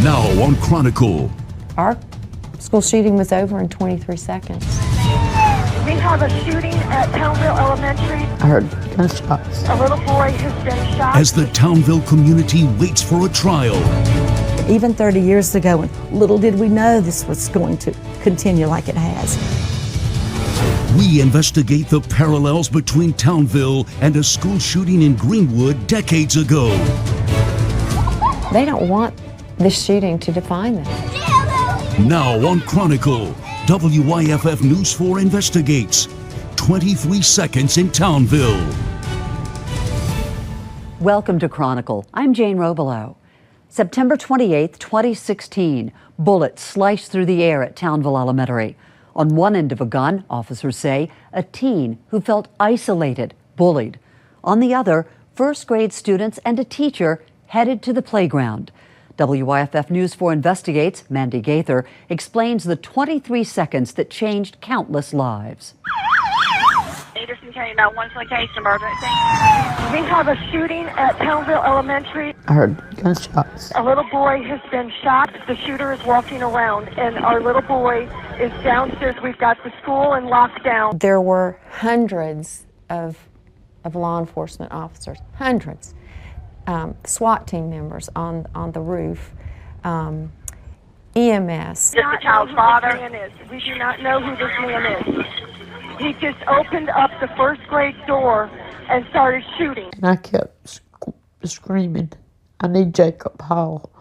Now on Chronicle. Our school shooting was over in 23 seconds. We have a shooting at Townville Elementary. I heard gunshots. A little boy has been shot. As the Townville community waits for a trial. Even 30 years ago, little did we know this was going to continue like it has. We investigate the parallels between Townville and a school shooting in Greenwood decades ago. They don't want this shooting to define them. Now on Chronicle, WYFF News 4 investigates 23 seconds in Townville. Welcome to Chronicle. I'm Jane Robileau. September 28, 2016, bullets sliced through the air at Townville Elementary. On one end of a gun, officers say, a teen who felt isolated, bullied. On the other, first grade students and a teacher headed to the playground. WYFF News 4 investigates. Mandy Gaither explains the 23 seconds that changed countless lives. Anderson County 911 case emergency. We have a shooting at Townville Elementary. I heard gunshots. A little boy has been shot. The shooter is walking around, and our little boy is downstairs. We've got the school in lockdown. There were hundreds of law enforcement officers, hundreds. SWAT team members on the roof, EMS. Just the child's father. We do not know who this man is. He just opened up the first grade door and started shooting. And I kept screaming, I need Jacob Hall.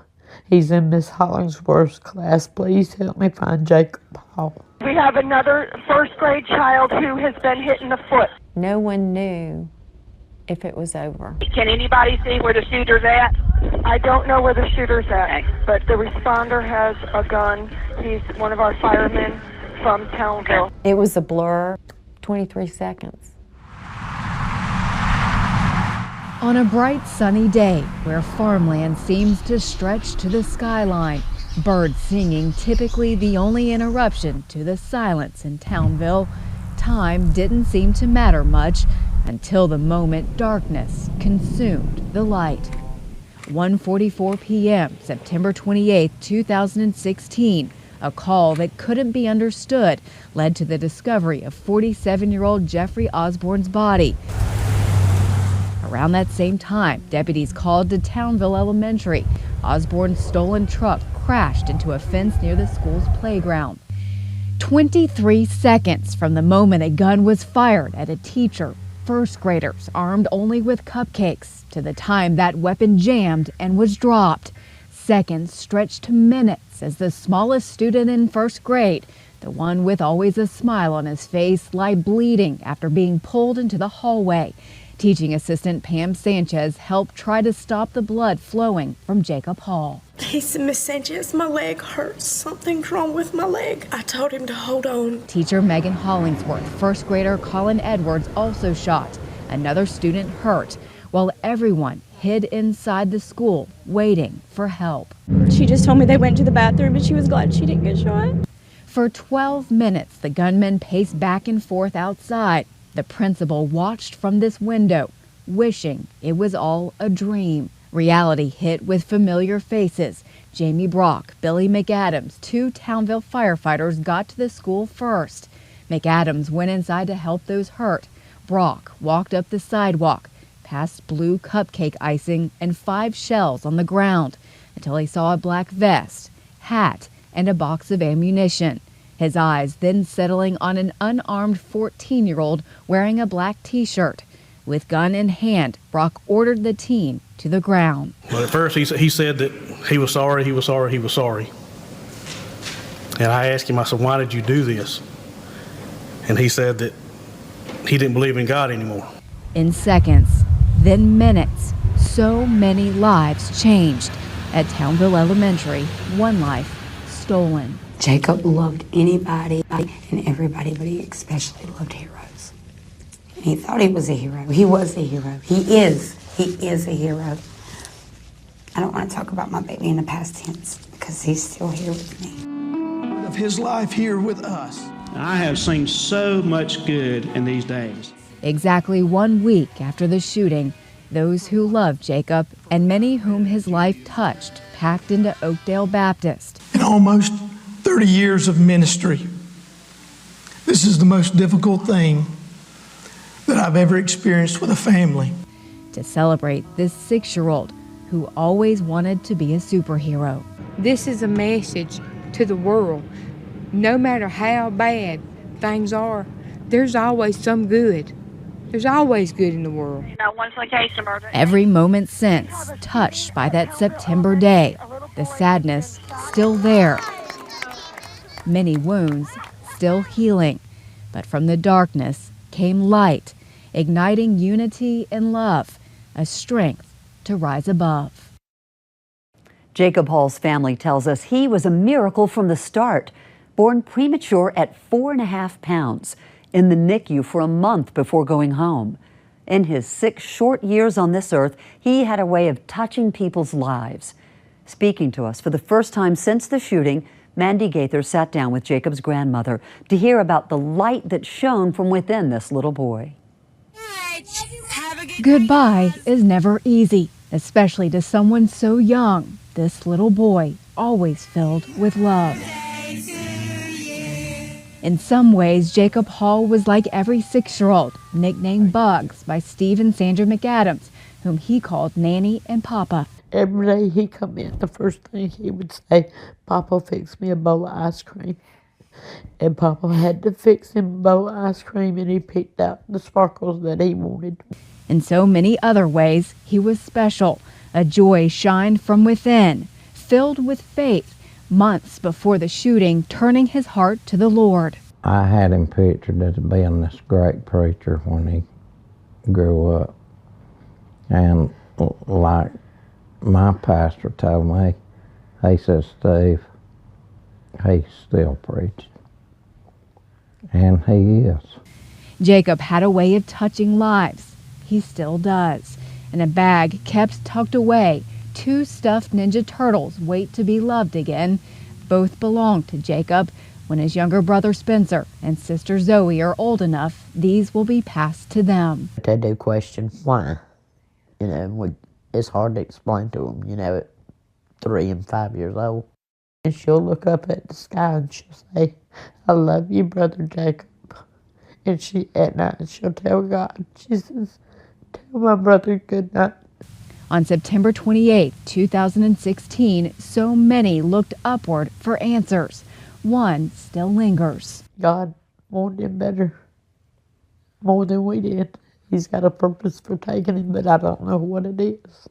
He's in Miss Hollingsworth's class. Please help me find Jacob Hall. We have another first grade child who has been hit in the foot. No one knew if it was over. Can anybody see where the shooter's at? I don't know where the shooter's at, but the responder has a gun. He's one of our firemen from Townville. It was a blur, 23 seconds. On a bright sunny day where farmland seems to stretch to the skyline, birds singing typically the only interruption to the silence in Townville, time didn't seem to matter much until the moment darkness consumed the light. 1:44 p.m., September 28, 2016, a call that couldn't be understood led to the discovery of 47-year-old Jeffrey Osborne's body. Around that same time, deputies called to Townville Elementary. Osborne's stolen truck crashed into a fence near the school's playground. 23 seconds from the moment a gun was fired at a teacher, first graders armed only with cupcakes, to the time that weapon jammed and was dropped. Seconds stretched to minutes as the smallest student in first grade, the one with always a smile on his face, lay bleeding after being pulled into the hallway. Teaching assistant Pam Sanchez helped try to stop the blood flowing from Jacob Hall. He said, Miss Sanchez, my leg hurts. Something's wrong with my leg. I told him to hold on. Teacher Megan Hollingsworth, first grader Colin Edwards also shot. Another student hurt, while everyone hid inside the school waiting for help. She just told me they went to the bathroom, but she was glad she didn't get shot. For 12 minutes, the gunman paced back and forth outside. The principal watched from this window, wishing it was all a dream. Reality hit with familiar faces. Jamie Brock, Billy McAdams, two Townville firefighters got to the school first. McAdams went inside to help those hurt. Brock walked up the sidewalk, past blue cupcake icing and 5 shells on the ground, until he saw a black vest, hat, and a box of ammunition. His eyes then settling on an unarmed 14-year-old wearing a black T-shirt. With gun in hand, Brock ordered the teen to the ground. Well, at first he said that he was sorry. And I asked him, I said, why did you do this? And he said that he didn't believe in God anymore. In seconds, then minutes, so many lives changed. At Townville Elementary, one life stolen. Jacob loved anybody and everybody, but he especially loved heroes. And he thought he was a hero. He was a hero. He is a hero. I don't want to talk about my baby in the past tense because he's still here with me. Of his life here with us. I have seen so much good in these days. Exactly 1 week after the shooting, Those who loved Jacob and many whom his life touched packed into Oakdale Baptist. In almost 30 years of ministry, this is the most difficult thing that I've ever experienced with a family. To celebrate this 6-year-old who always wanted to be a superhero. This is a message to the world. No matter how bad things are, there's always some good. There's always good in the world. Every moment since, touched by that September day, the sadness still there. Many wounds still healing, but from the darkness came light, igniting unity and love, a strength to rise above. Jacob Hall's family tells us he was a miracle from the start, born premature at 4.5 pounds, in the NICU for a month before going home. In his 6 short years on this earth, he had a way of touching people's lives. Speaking to us for the first time since the shooting, Mandy Gaither sat down with Jacob's grandmother to hear about the light that shone from within this little boy. Goodbye is never easy, especially to someone so young. This little boy, always filled with love. In some ways, Jacob Hall was like every 6-year-old, nicknamed Bugs by Steve and Sandra McAdams, whom he called Nanny and Papa. Every day he come in, the first thing he would say, Papa, fix me a bowl of ice cream. And Papa had to fix him a bowl of ice cream, and he picked out the sparkles that he wanted. In so many other ways, he was special. A joy shined from within, filled with faith, months before the shooting, turning his heart to the Lord. I had him pictured as being this great preacher when he grew up. And like my pastor told me, he said, Steve, he's still preaching. And he is. Jacob had a way of touching lives. He still does. In a bag kept tucked away, 2 stuffed Ninja Turtles wait to be loved again. Both belong to Jacob. When his younger brother Spencer and sister Zoe are old enough, these will be passed to them. They do question why. You know, it's hard to explain to them, at 3 and 5 years old. And she'll look up at the sky and she'll say, I love you, Brother Jacob. And at night she'll tell God, she says, tell my brother good night. On September 28, 2016, so many looked upward for answers. One still lingers. God wanted him better, more than we did. He's got a purpose for taking him, but I don't know what it is.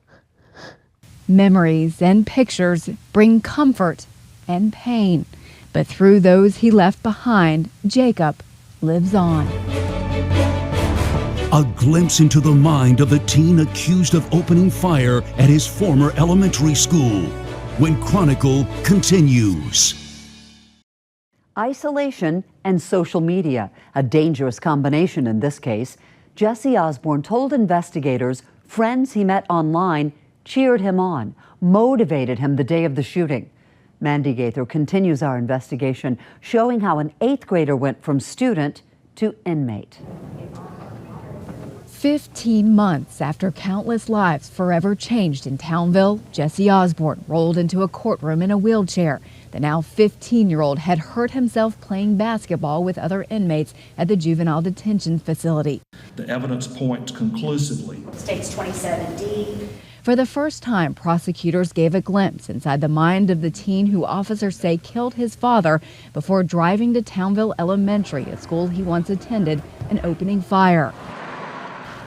Memories and pictures bring comfort and pain, but through those he left behind, Jacob lives on. A glimpse into the mind of the teen accused of opening fire at his former elementary school, when Chronicle continues. Isolation and social media, a dangerous combination in this case. Jesse Osborne told investigators friends he met online cheered him on, motivated him the day of the shooting. Mandy Gaither continues our investigation, showing how an 8th grader went from student to inmate. 15 months after countless lives forever changed in Townville, Jesse Osborne rolled into a courtroom in a wheelchair. The now 15-year-old had hurt himself playing basketball with other inmates at the juvenile detention facility. The evidence points conclusively. States 27D. For the first time, prosecutors gave a glimpse inside the mind of the teen who officers say killed his father before driving to Townville Elementary, a school he once attended, and opening fire.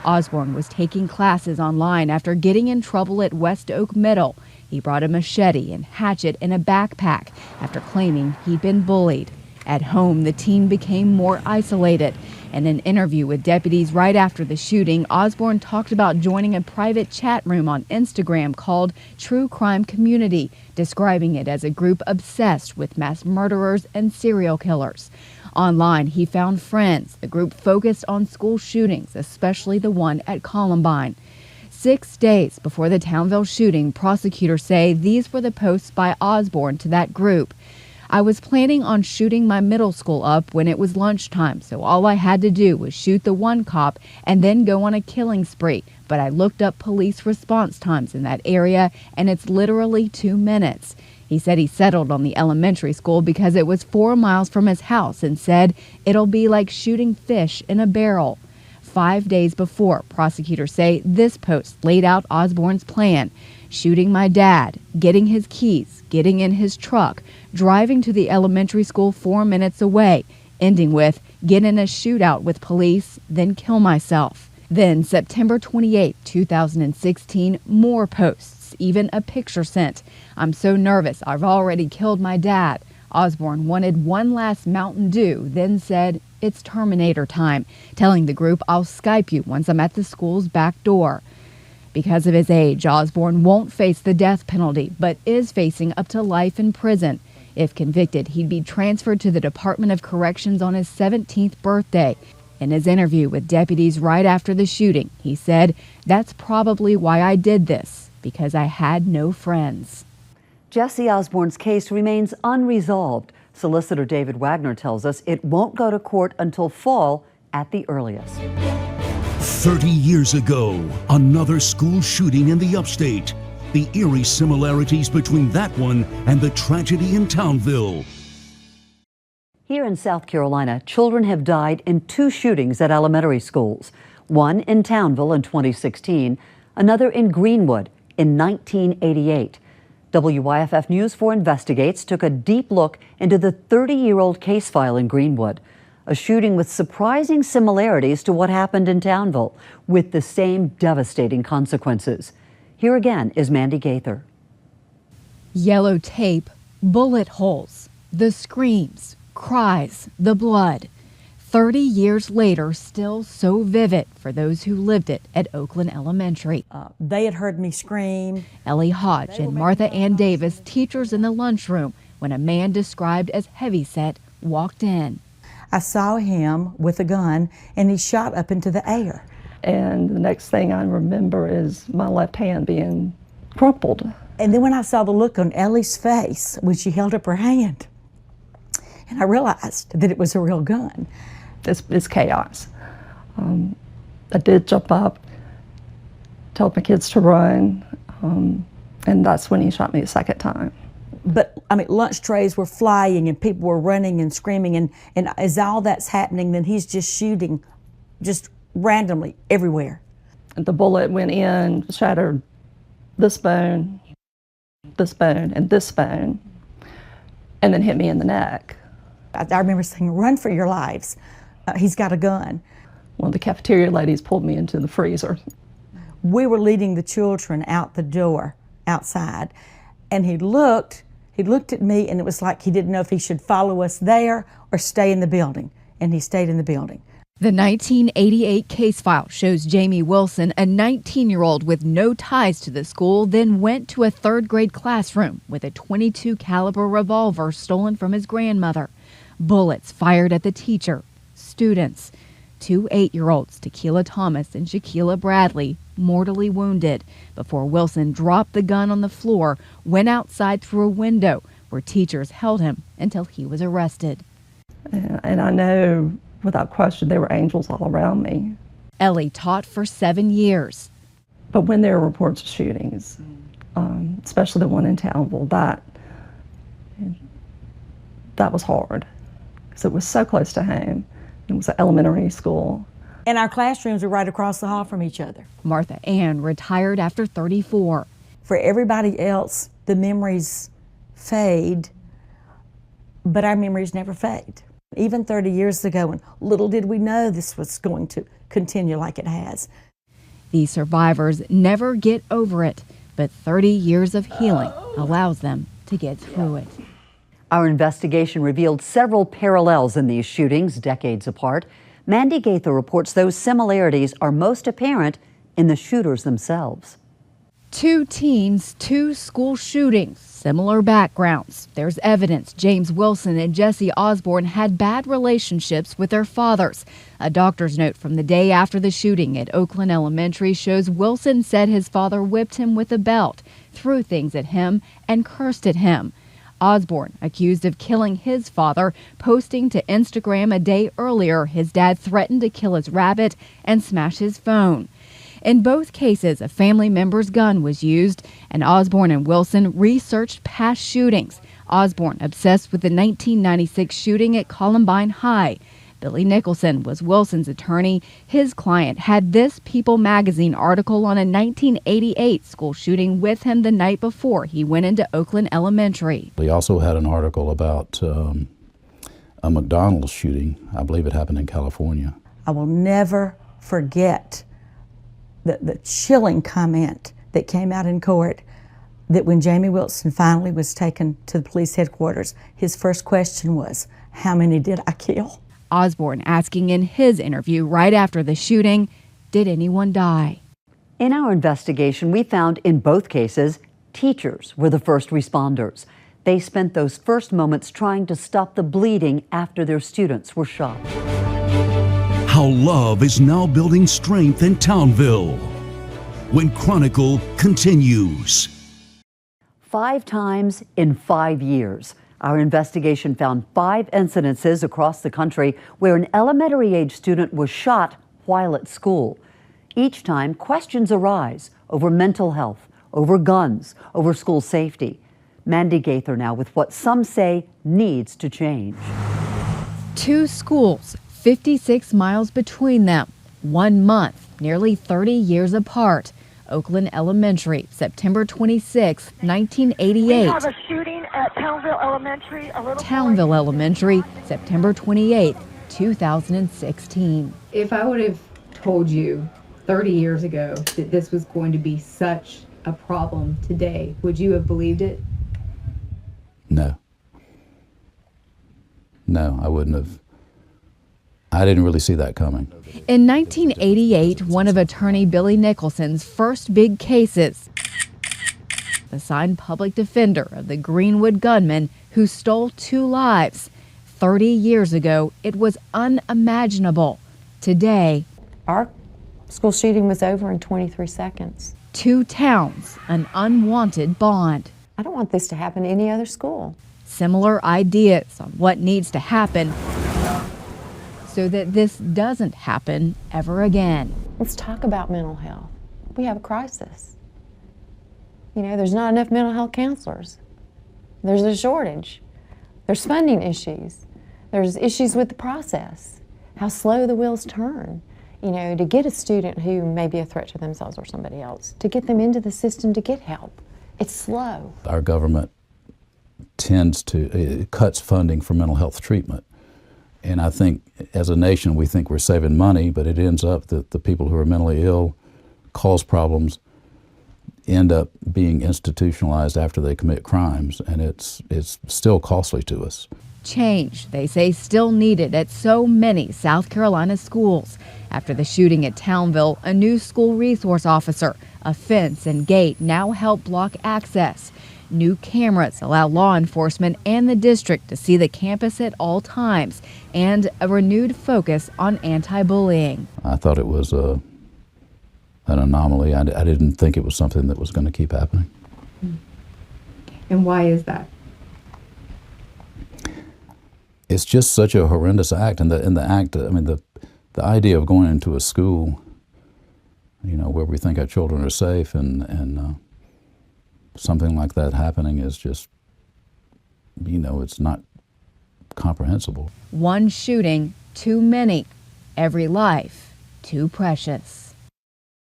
Osborne was taking classes online after getting in trouble at West Oak Middle. He brought a machete and hatchet in a backpack after claiming he'd been bullied. At home, the teen became more isolated. In an interview with deputies right after the shooting, Osborne talked about joining a private chat room on Instagram called True Crime Community, describing it as a group obsessed with mass murderers and serial killers. Online, he found friends. The group focused on school shootings, especially the one at Columbine. 6 days before the Townville shooting, prosecutors say these were the posts by Osborne to that group. I was planning on shooting my middle school up when it was lunchtime, so all I had to do was shoot the one cop and then go on a killing spree. But but I looked up police response times in that area, and it's literally 2 minutes. He said he settled on the elementary school because it was 4 miles from his house and said it'll be like shooting fish in a barrel. 5 days before, prosecutors say this post laid out Osborne's plan: shooting my dad, getting his keys, getting in his truck, driving to the elementary school 4 minutes away, ending with get in a shootout with police, then kill myself. Then September 28, 2016, more posts, even a picture sent. I'm so nervous, I've already killed my dad. Osborne wanted one last Mountain Dew, then said, it's Terminator time, telling the group I'll Skype you once I'm at the school's back door. Because of his age, Osborne won't face the death penalty, but is facing up to life in prison. If convicted, he'd be transferred to the Department of Corrections on his 17th birthday. In his interview with deputies right after the shooting, he said, that's probably why I did this, because I had no friends. Jesse Osborne's case remains unresolved. Solicitor David Wagner tells us it won't go to court until fall at the earliest. 30 years ago, another school shooting in the upstate. The eerie similarities between that one and the tragedy in Townville. Here in South Carolina, children have died in 2 shootings at elementary schools. One in Townville in 2016, another in Greenwood in 1988. WYFF News 4 Investigates took a deep look into the 30-year-old case file in Greenwood. A shooting with surprising similarities to what happened in Townville, with the same devastating consequences. Here again is Mandy Gaither. Yellow tape, bullet holes, the screams, cries, the blood. 30 years later, still so vivid for those who lived it at Oakland Elementary. They had heard me scream. Ellie Hodge and Martha Ann Davis, teachers in the lunchroom, when a man described as heavyset walked in. I saw him with a gun, and he shot up into the air. And the next thing I remember is my left hand being crumpled. And then when I saw the look on Ellie's face when she held up her hand, and I realized that it was a real gun. It's chaos. I did jump up, told my kids to run, and that's when he shot me a second time. But, I mean, lunch trays were flying and people were running and screaming, and as all that's happening, then he's just shooting just randomly everywhere. The bullet went in, shattered this bone, and this bone, and then hit me in the neck. I remember saying, run for your lives. He's got a gun. One of the cafeteria ladies pulled me into the freezer. We were leading the children out the door outside, and he looked at me, and it was like he didn't know if he should follow us there or stay in the building, and he stayed in the building. The 1988 case file shows Jamie Wilson, a 19-year-old with no ties to the school, then went to a 3rd grade classroom with a .22 caliber revolver stolen from his grandmother. Bullets fired at the teacher, students. 2 8-year-olds, Tequila Thomas and Shaquila Bradley, mortally wounded before Wilson dropped the gun on the floor, went outside through a window where teachers held him until he was arrested. And I know without question there were angels all around me. Ellie taught for 7 years. But when there were reports of shootings, especially the one in Townville, that was hard because it was so close to home. It was an elementary school. And our classrooms were right across the hall from each other. Martha Ann retired after 34. For everybody else, the memories fade, but our memories never fade. Even 30 years ago, and little did we know this was going to continue like it has. These survivors never get over it, but 30 years of healing allows them to get through it. Our investigation revealed several parallels in these shootings, decades apart. Mandy Gaither reports those similarities are most apparent in the shooters themselves. 2 teens, 2 school shootings, similar backgrounds. There's evidence James Wilson and Jesse Osborne had bad relationships with their fathers. A doctor's note from the day after the shooting at Oakland Elementary shows Wilson said his father whipped him with a belt, threw things at him, and cursed at him. Osborne, accused of killing his father, posting to Instagram a day earlier his dad threatened to kill his rabbit and smash his phone. In both cases, a family member's gun was used, and Osborne and Wilson researched past shootings. Osborne obsessed with the 1996 shooting at Columbine High. Billy Nicholson was Wilson's attorney. His client had this People magazine article on a 1988 school shooting with him the night before he went into Oakland Elementary. He also had an article about a McDonald's shooting. I believe it happened in California. I will never forget the chilling comment that came out in court that when Jamie Wilson finally was taken to the police headquarters, his first question was, "How many did I kill?" Osborne asking in his interview right after the shooting, did anyone die? In our investigation, we found in both cases, teachers were the first responders. They spent those first moments trying to stop the bleeding after their students were shot. How love is now building strength in Townville. When Chronicle continues. 5 times in 5 years. Our investigation found 5 incidences across the country where an elementary-age student was shot while at school. Each time, questions arise over mental health, over guns, over school safety. Mandy Gaither now with what some say needs to change. 2 schools, 56 miles between them, 1 month, nearly 30 years apart. Oakland Elementary, September 26, 1988. We have a shooting at Townville Elementary. Townville Elementary, September 28, 2016. If I would have told you 30 years ago that this was going to be such a problem today, would you have believed it? No. No, I wouldn't have. I didn't really see that coming. In 1988, one of attorney Billy Nicholson's first big cases, assigned public defender of the Greenwood gunman who stole 2 lives. 30 years ago, it was unimaginable. Today, our school shooting was over in 23 seconds. 2 towns, an unwanted bond. I don't want this to happen to any other school. Similar ideas on what needs to happen so that this doesn't happen ever again. Let's talk about mental health. We have a crisis. You know, there's not enough mental health counselors. There's a shortage. There's funding issues. There's issues with the process, how slow the wheels turn. You know, to get a student who may be a threat to themselves or somebody else, to get them into the system to get help. It's slow. Our government tends to, it cuts funding for mental health treatment. And I think as a nation, we think we're saving money, but it ends up that the people who are mentally ill, cause problems, end up being institutionalized after they commit crimes, and it's still costly to us. Change, they say, still needed at so many South Carolina schools. After the shooting at Townville, a new school resource officer, a fence and gate now help block access. New cameras allow law enforcement and the district to see the campus at all times, and a renewed focus on anti-bullying. I thought it was an anomaly. I didn't think it was something that was going to keep happening. And why is that? It's just such a horrendous act, and the act, I mean, the idea of going into a school, you know, where we think our children are safe, and something like that happening is just, you know, it's not comprehensible. One shooting, too many. Every life, too precious.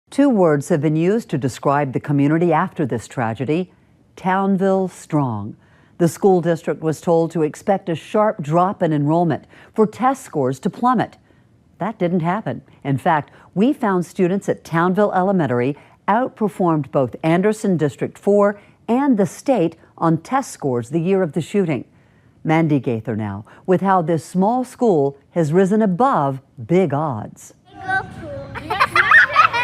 2 words have been used to describe the community after this tragedy: Townville strong. The school district was told to expect a sharp drop in enrollment, for test scores to plummet. That didn't happen. In fact, we found students at Townville Elementary outperformed both Anderson District 4 and the state on test scores the year of the shooting. Mandy Gaither now with how this small school has risen above big odds.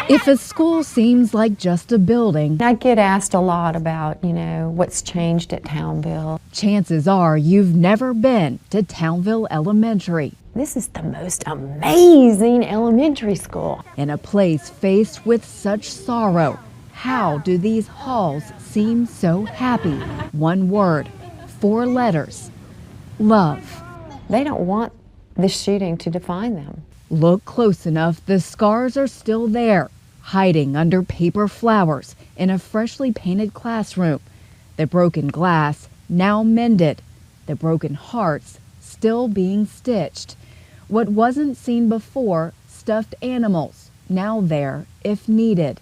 If a school seems like just a building, I get asked a lot about, you know, what's changed at Townville. Chances are you've never been to Townville Elementary. This is the most amazing elementary school. In a place faced with such sorrow, how do these halls seem so happy? 1 word, 4 letters, love. They don't want this shooting to define them. Look close enough, the scars are still there. hiding under paper flowers in a freshly painted classroom. The broken glass now mended, the broken hearts still being stitched. What wasn't seen before, stuffed animals, now there if needed.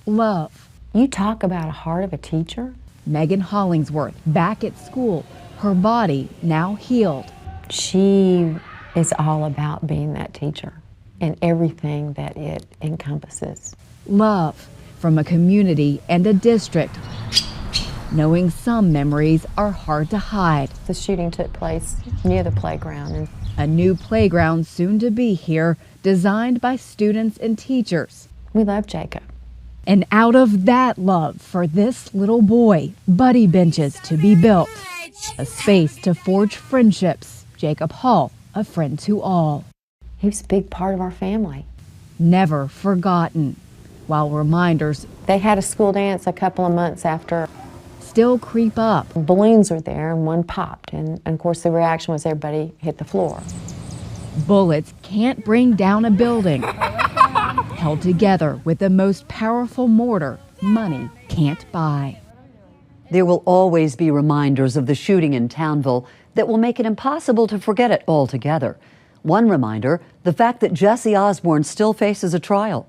Love. You talk about a heart of a teacher? Megan Hollingsworth back at school, her body now healed. She is all about being that teacher and everything that it encompasses. Love from a community and a district, knowing some memories are hard to hide. The shooting took place near the playground. And a new playground soon to be here, designed by students and teachers. We love Jacob. And out of that love for this little boy, buddy benches to be built. A space to forge friendships. Jacob Hall, a friend to all. He was a big part of our family. Never forgotten. While reminders, they had a school dance a couple of months after, still creep up. Balloons were there and one popped, and of course the reaction was everybody hit the floor. Bullets can't bring down a building. Held together with the most powerful mortar money can't buy. There will always be reminders of the shooting in Townville that will make it impossible to forget it altogether. One reminder, the fact that Jesse Osborne still faces a trial.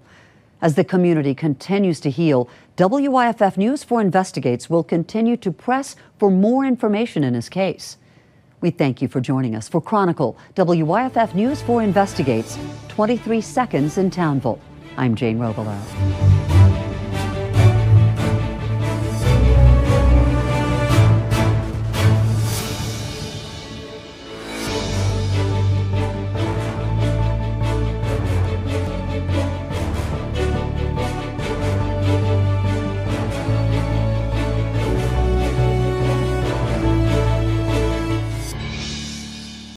As the community continues to heal, WYFF News 4 Investigates will continue to press for more information in his case. We thank you for joining us for Chronicle, WYFF News 4 Investigates, 23 Seconds in Townville. I'm Jane Robelo.